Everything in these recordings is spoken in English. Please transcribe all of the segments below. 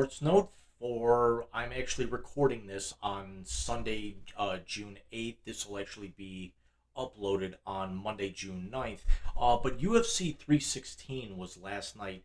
sports note for I'm actually recording this on Sunday, June 8th. This will actually be uploaded on Monday, June 9th. But UFC 316 was last night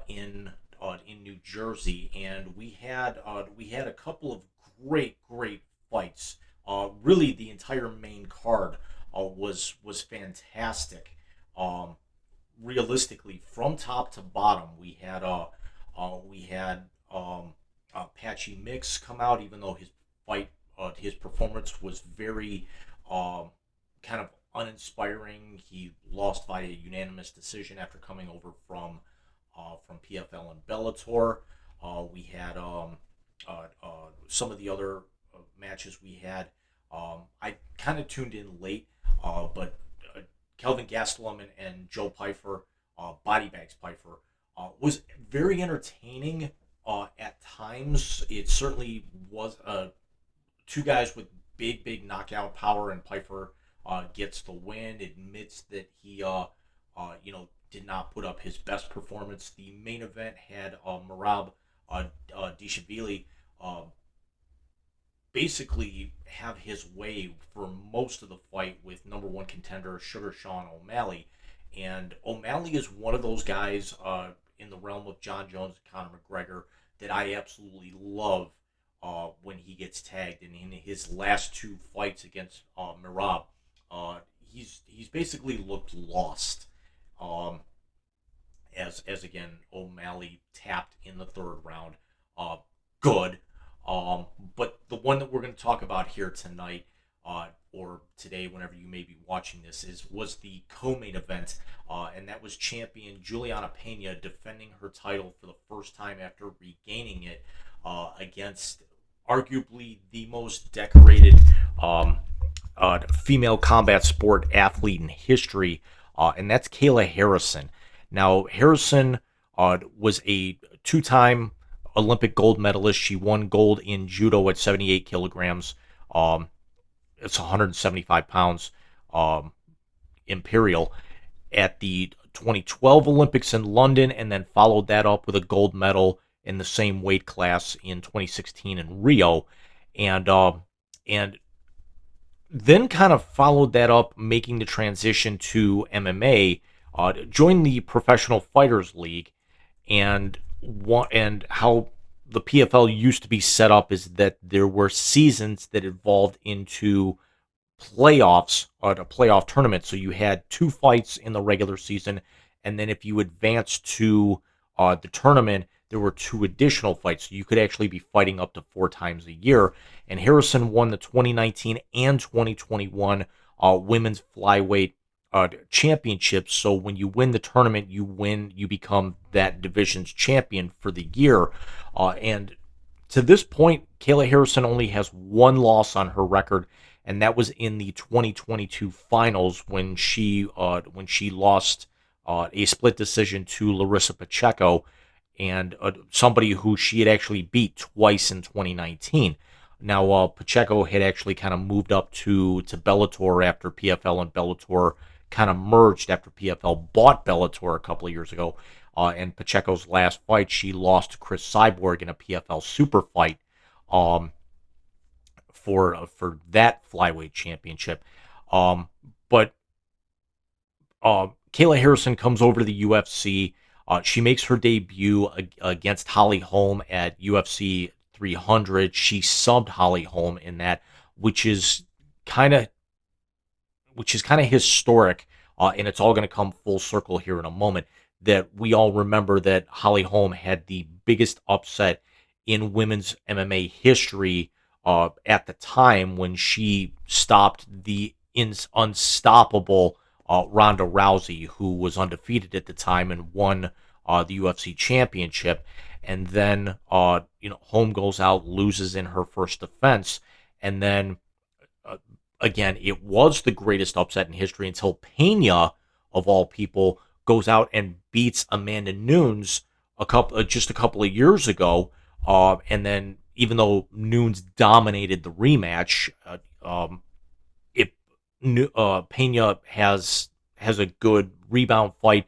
in New Jersey, and we had a couple of great fights. Really, the entire main card was fantastic. Um, Realistically, from top to bottom, we had Patchy Mix come out, even though his performance was very kind of uninspiring. He lost by a unanimous decision after coming over from PFL and Bellator. We had some of the other matches we had. I kind of tuned in late, but Kelvin Gastelum and Joe Pfeiffer, Body Bags Pfeiffer, was very entertaining at times. It certainly was two guys with big knockout power, and Pfeiffer gets the win. Admits that he did not put up his best performance. The main event had Merab Dishvili basically have his way for most of the fight with number one contender Sugar Sean O'Malley. And O'Malley is one of those guys in the realm of John Jones and Conor McGregor that I absolutely love when he gets tagged. And in his last two fights against Merab, he's basically looked lost. Um, as again O'Malley tapped in the third round. Good. But the one that we're going to talk about here tonight, or today, whenever you may be watching this, was the co-main event, and that was champion Juliana Pena defending her title for the first time after regaining it against arguably the most decorated female combat sport athlete in history, and that's Kayla Harrison. Now, Harrison was a two-time Olympic gold medalist. She won gold in judo at 78 kilograms. It's 175 pounds, imperial, at the 2012 Olympics in London, and then followed that up with a gold medal in the same weight class in 2016 in Rio, and then kind of followed that up, making the transition to MMA, joined the Professional Fighters League, and how the PFL used to be set up is that there were seasons that evolved into playoffs, or a playoff tournament. So you had two fights in the regular season, and then if you advanced to the tournament, there were two additional fights. So you could actually be fighting up to four times a year. And Harrison won the 2019 and 2021 women's flyweight championships. So when you win the tournament, you become that division's champion for the year. And to this point, Kayla Harrison only has one loss on her record, and that was in the 2022 finals when she lost a split decision to Larissa Pacheco, and somebody who she had actually beat twice in 2019. Now, Pacheco had actually kind of moved up to Bellator after PFL and Bellator kind of merged after PFL bought Bellator a couple of years ago. And Pacheco's last fight, she lost to Chris Cyborg in a PFL super fight for that flyweight championship. But Kayla Harrison comes over to the UFC. She makes her debut against Holly Holm at UFC 300. She subbed Holly Holm in that, which is kind of historic, and it's all going to come full circle here in a moment. That we all remember that Holly Holm had the biggest upset in women's MMA history at the time when she stopped the unstoppable Ronda Rousey, who was undefeated at the time and won the UFC championship. And then Holm goes out, loses in her first defense, and then again, it was the greatest upset in history until Pena, of all people, goes out and beats Amanda Nunes just a couple of years ago, and then even though Nunes dominated the rematch, Pena has a good rebound fight,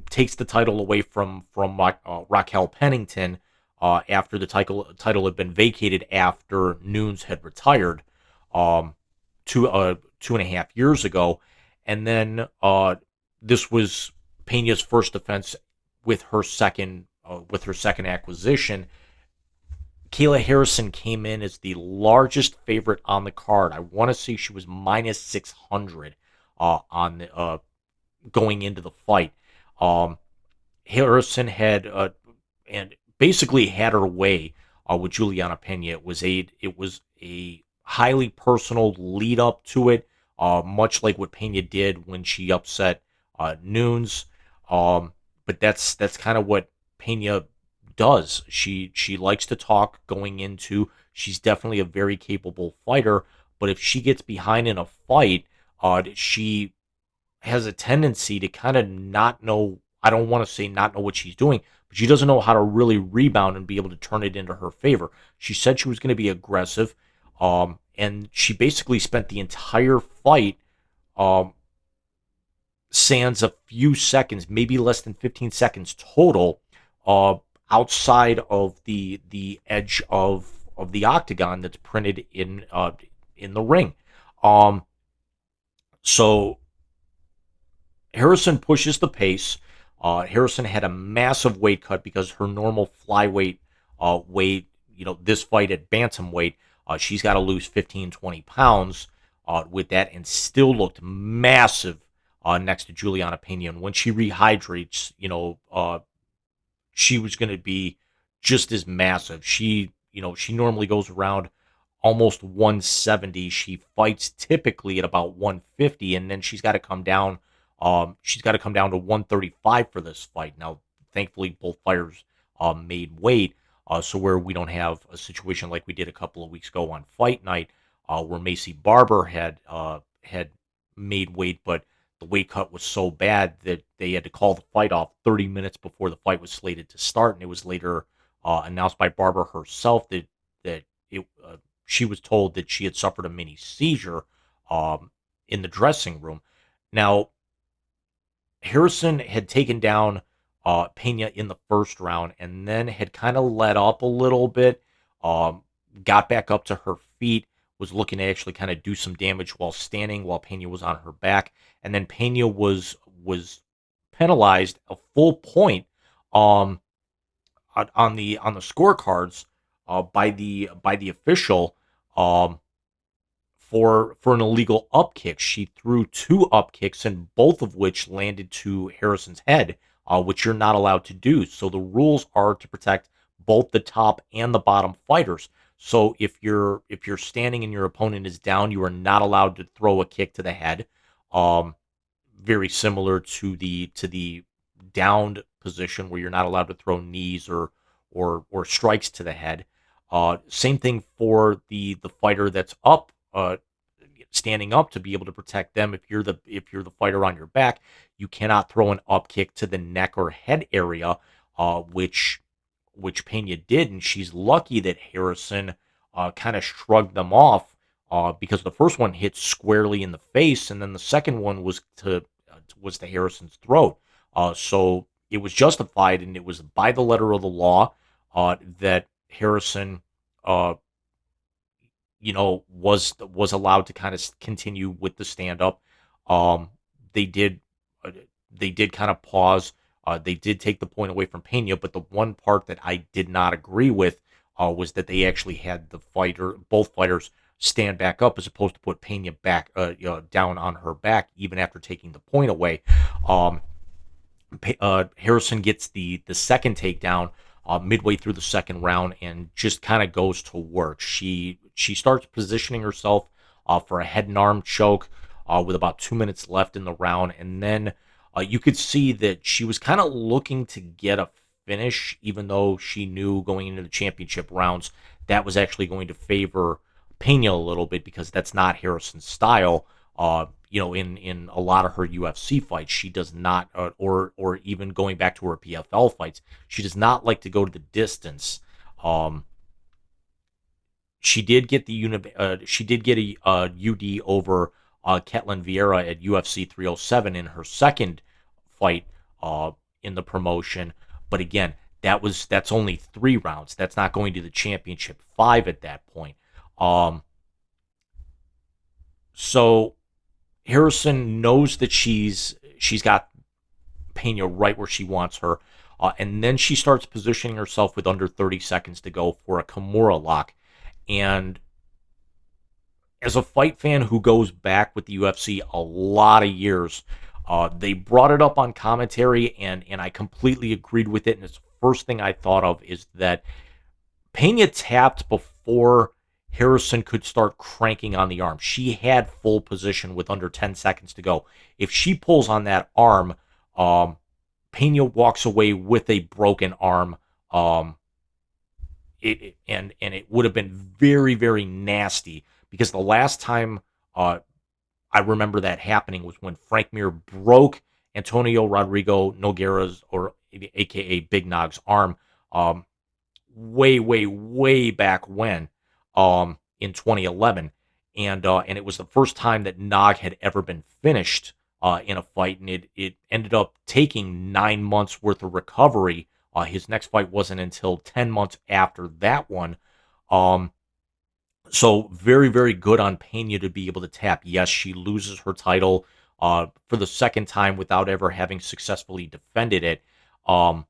takes the title away from Raquel Pennington, after the title had been vacated after Nunes had retired, um, 2.5 years ago, and then this was Pena's first defense with her second acquisition. Kayla Harrison came in as the largest favorite on the card. I want to say she was minus 600 on the going into the fight. Um, Harrison had and basically had her way with Juliana Pena. It was a highly personal lead up to it, much like what Pena did when she upset Nunes. Um, but that's kind of what Pena does. She likes to talk going into. She's definitely a very capable fighter, but if she gets behind in a fight, she has a tendency to kind of not know. I don't want to say not know what she's doing, but she doesn't know how to really rebound and be able to turn it into her favor. She said she was going to be aggressive, and she basically spent the entire fight, um, sans a few seconds, maybe less than 15 seconds total, uh, outside of the edge of the octagon that's printed in the ring. Um, so Harrison pushes the pace. Harrison had a massive weight cut because her normal flyweight weight, this fight at bantamweight, she's got to lose 15, 20 pounds with that and still looked massive next to Juliana Pena. And when she rehydrates, she was going to be just as massive. She normally goes around almost 170. She fights typically at about 150, and then she's got to come down. She's got to come down to 135 for this fight. Now, thankfully, both fighters made weight, so where we don't have a situation like we did a couple of weeks ago on Fight Night, where Macy Barber had made weight, but the weight cut was so bad that they had to call the fight off 30 minutes before the fight was slated to start, and it was later announced by Barber herself that she was told that she had suffered a mini seizure in the dressing room. Now, Harrison had taken down Pena in the first round and then had kind of let up a little bit, um, got back up to her feet, was looking to actually kind of do some damage while standing while Pena was on her back. And then Pena was penalized a full point um, on the scorecards by the official, um, for an illegal up kick. She threw two up kicks, and both of which landed to Harrison's head, which you're not allowed to do. So the rules are to protect both the top and the bottom fighters. So if you're standing and your opponent is down, you are not allowed to throw a kick to the head. Um, Very similar to the downed position where you're not allowed to throw knees or strikes to the head. Same thing for the fighter that's up, standing up to be able to protect them. If you're the fighter on your back, you cannot throw an up kick to the neck or head area, which Pena did, and she's lucky that Harrison kind of shrugged them off, because the first one hit squarely in the face, and then the second one was to Harrison's throat. So it was justified, and it was by the letter of the law that Harrison, uh, was allowed to kind of continue with the stand up. Um, they did uh, they did kind of pause. They did take the point away from Pena, but the one part that I did not agree with was that they actually had both fighters stand back up as opposed to put Pena back, down on her back even after taking the point away. Um, Harrison gets the second takedown midway through the second round and just kind of goes to work. She starts positioning herself for a head and arm choke with about 2 minutes left in the round, and then you could see that she was kind of looking to get a finish, even though she knew going into the championship rounds that was actually going to favor Pena a little bit because that's not Harrison's style. In a lot of her UFC fights, she does not, or even going back to her PFL fights, she does not like to go to the distance. Um, she did get a UD over Ketlin Vieira at UFC 307 in her second fight in the promotion. But again, that's only 3 rounds. That's not going to the championship 5 at that point. Um, so Harrison knows that she's got Pena right where she wants her, and then she starts positioning herself with under 30 seconds to go for a Kimura lock. And as a fight fan who goes back with the UFC a lot of years, they brought it up on commentary, and I completely agreed with it. And it's the first thing I thought of is that Pena tapped before Harrison could start cranking on the arm. She had full position with under 10 seconds to go. If she pulls on that arm, um, Pena walks away with a broken arm. Um, and it would have been very, very nasty, because the last time I remember that happening was when Frank Mir broke Antonio Rodrigo Nogueira's, or AKA Big Nog's, arm. Um, Way, way, way back when, in 2011, and it was the first time that Nog had ever been finished in a fight, and it ended up taking 9 months worth of recovery. His next fight wasn't until 10 months after that one. Um, so very, very good on Pena to be able to tap. Yes, she loses her title for the second time without ever having successfully defended it. Um,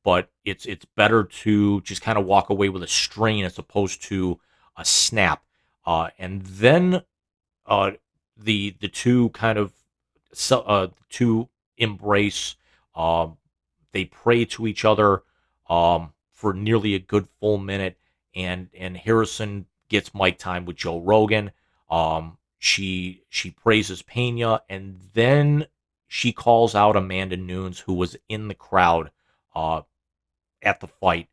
but it's better to just kind of walk away with a strain as opposed to a snap. And then uh, the two kind of two embrace. Um, they pray to each other for nearly a good full minute, and Harrison gets mic time with Joe Rogan. She praises Pena, and then she calls out Amanda Nunes, who was in the crowd uh, at the fight.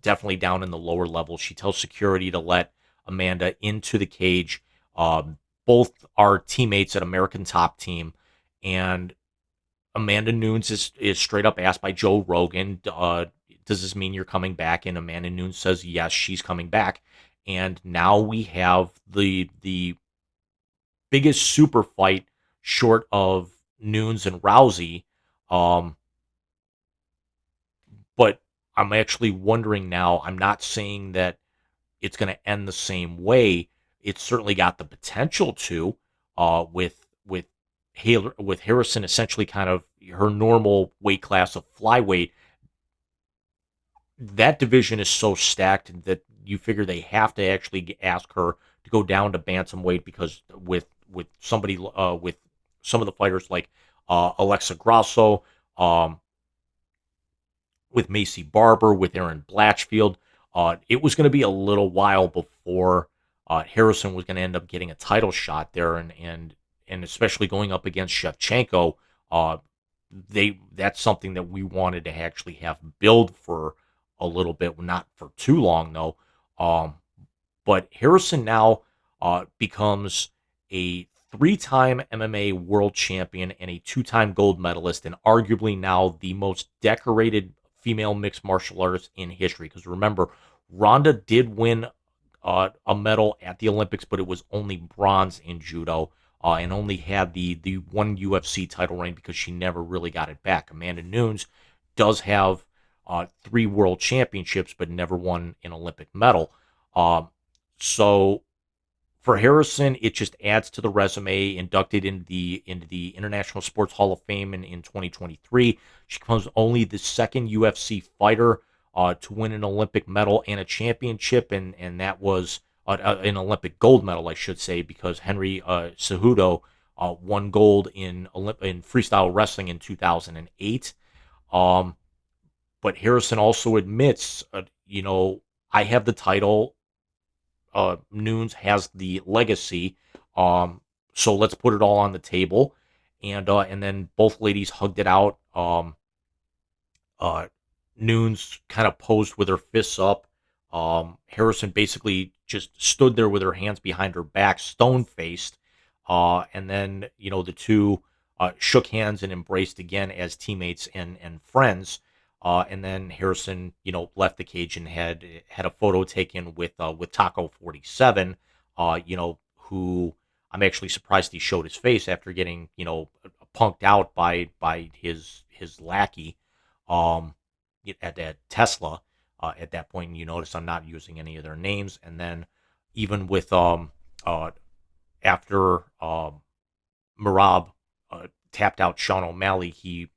Definitely down in the lower level. She tells security to let Amanda into the cage. Both are teammates at American Top Team, and Amanda Nunes is straight up asked by Joe Rogan, does this mean you're coming back? And Amanda Nunes says yes, she's coming back. And now we have the biggest super fight short of Nunes and Rousey. Um, but I'm actually wondering now. I'm not saying that it's going to end the same way. It's certainly got the potential to, with with Harrison essentially kind of her normal weight class of flyweight. That division is so stacked that you figure they have to actually ask her to go down to bantamweight, because with somebody with some of the fighters like Alexa Grasso, um, with Macy Barber, with Aaron Blatchfield. It was going to be a little while before Harrison was going to end up getting a title shot there, and especially going up against Shevchenko. Uh, that's something that we wanted to actually have build for a little bit, not for too long though. Um, but Harrison now becomes a 3-time MMA world champion and a 2-time gold medalist, and arguably now the most decorated female mixed martial artist in history. Because remember, Ronda did win a medal at the Olympics, but it was only bronze in judo, and only had the one UFC title reign because she never really got it back. Amanda Nunes does have 3 world championships, but never won an Olympic medal. Um, so for Harrison, it just adds to the resume. Inducted into the International Sports Hall of Fame in 2023. She becomes only the second UFC fighter to win an Olympic medal and a championship, and that was an Olympic gold medal, I should say, because Henry Cejudo won gold in freestyle wrestling in 2008. Um, but Harrison also admits, I have the title. Nunes has the legacy. Um, so let's put it all on the table. And then both ladies hugged it out. Uh, Nunes kind of posed with her fists up. Harrison basically just stood there with her hands behind her back, stone faced. And then, the two shook hands and embraced again as teammates and friends. And then Harrison, left the cage and had a photo taken with Taco 47, who I'm actually surprised he showed his face after getting, punked out by his lackey. Um, at Tesla. At that point, you notice I'm not using any of their names. And then even with uh, after Marab tapped out Sean O'Malley, he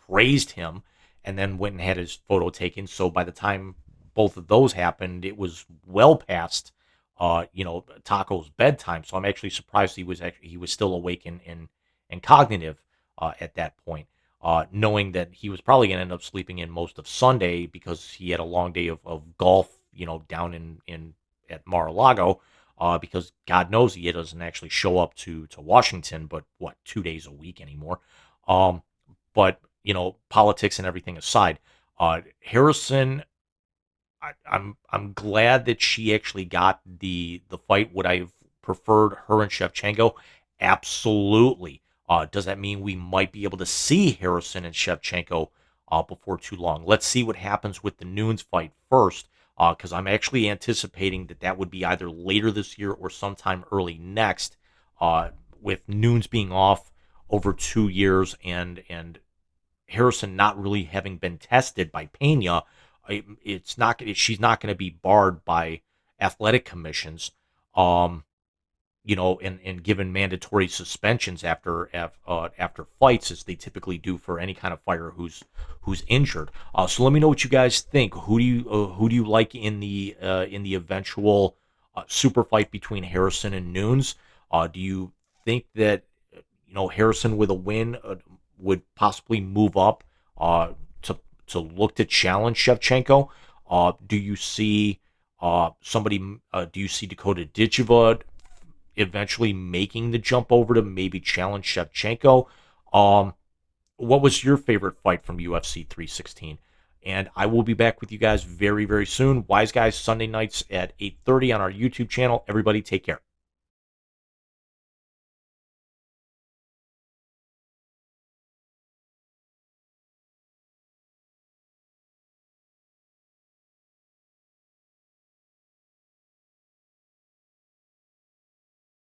praised him and then went and had his photo taken. So by the time both of those happened, it was well past Taco's bedtime. So I'm actually surprised he was still awake and cognitive at that point. Knowing that he was probably going to end up sleeping in most of Sunday because he had a long day of golf, down in at Mar-a-Lago, because God knows he doesn't actually show up to Washington, but what, 2 days a week anymore. Um, but politics and everything aside, Harrison, I'm glad that she actually got the fight. Would I have preferred her and Shevchenko? Absolutely. Does that mean we might be able to see Harrison and Shevchenko before too long? Let's see what happens with the Nunes fight first, because I'm actually anticipating that would be either later this year or sometime early next. With Nunes being off over 2 years and Harrison not really having been tested by Pena, it's not she's not going to be barred by athletic commissions. Um, and given mandatory suspensions after fights, as they typically do for any kind of fighter who's injured. So let me know what you guys think. Who do you like in the eventual super fight between Harrison and Nunes? Do you think that Harrison with a win would possibly move up to look to challenge Shevchenko? Do you see somebody? Do you see Dakota Dijava eventually making the jump over to maybe challenge Shevchenko? Um, what was your favorite fight from UFC 316? And I will be back with you guys very, very soon. Wise Guys Sunday nights at 8:30 on our YouTube channel. Everybody take care.